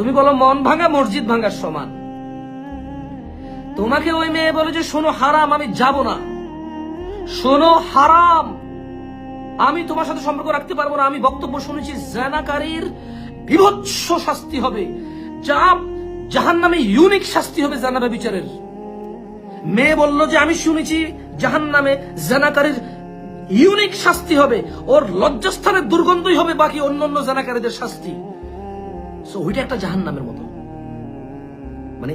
তুমি বলো মন ভাঙা মসজিদ ভাঙার সমান। তোমাকে ওই মেয়ে বলে যে শোনো হারাম, আমি যাব না, শোনো হারাম, আমি তোমার সাথে সম্পর্ক রাখতে পারবো না। আমি বক্তব্য শুনেছি জানাকারীর বিভৎস শাস্তি হবে, যা জাহান্নামে ইউনিক শাস্তি হবে জানাবে বিচারের। মেয়ে বলল যে আমি শুনেছি জাহান্নামে জানাকারীর ইউনিক শাস্তি হবে, ওর লজ্জাস্থানের দুর্গন্ধই হবে বাকি অন্যান্য জানাকারীদের শাস্তি। সো ওইটা একটা জাহান্নামের মতো, মানে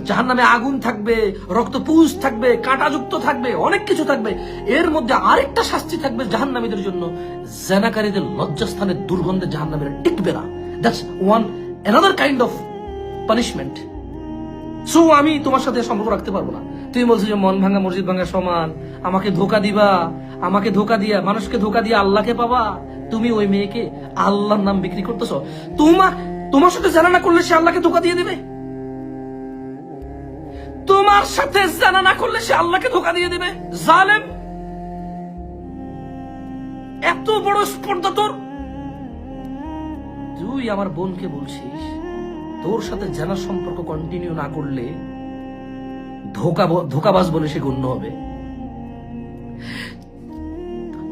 জাহান্নামে আগুন থাকবে, রক্তপুঞ্জ থাকবে, কাঁটাযুক্ত থাকবে, অনেক কিছু থাকবে। এর মধ্যে আরেকটা শাস্তি থাকবে জাহান্নামীদের জন্য, জানাকারীদের লজ্জাস্থানের দুর্গন্ধে জাহান্নামীরা টিকবে না। That's one another kind of punishment. So আমি তোমার সাথে সম্পর্ক রাখতে পারবো না। তুমি বলছো যে মন ভাঙা মসজিদ ভাঙা সমান, আমাকে ধোকা দিবা, আমাকে ধোকা দিয়া, মানুষকে ধোকা দিয়ে আল্লাহকে পাবা। তুমি ওই মেয়েকে আল্লাহর নাম বিক্রি করতেছো। তোমার সাথে জানা না করলে সে আল্লাহকে ধোকা দিয়ে দেবে। তোমার সাথে জানা না করলে সে আল্লাহকে ধোকা দিয়ে দেবে। জালেম, এত বড় স্পর্ধা তোর। তুই আমার বোনকে বলছিস তোর সাথে জানার সম্পর্ক কন্টিনিউ না করলে ধোকাবাজ বলে সে গণ্য হবে।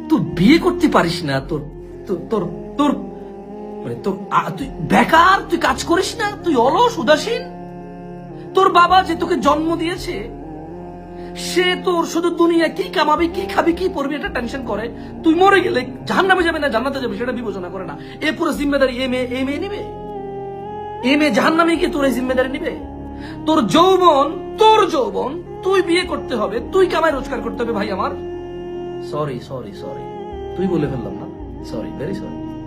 তুই বিয়ে করতে পারিস না, তোর তোর তোর মানে তোর তুই বেকার, তুই কাজ করিস না, তুই অলস উদাসীন। তোর বাবা যে তোকে জন্ম দিয়েছে সে তোর শুধু দুনিয়া কি কামাবি, কি খাবি, কি পড়বি এটা টেনশন করে। তুই মরে গেলে জাহান্নামে যাবে না জান্নাতে যাবে সেটা বিবেচনা করে না। এ পুরো জিম্মেদারি এ মেয়ে নিবে। এ মেয়ে জাহান্নামে গিয়ে তোর এই জিম্মেদারি নিবে। তোর যৌবন তুই বিয়ে করতে হবে, তুই কামাই রোজগার করতে হবে। ভাই আমার সরি তুই বলে ফেললাম না, সরি, ভেরি সরি।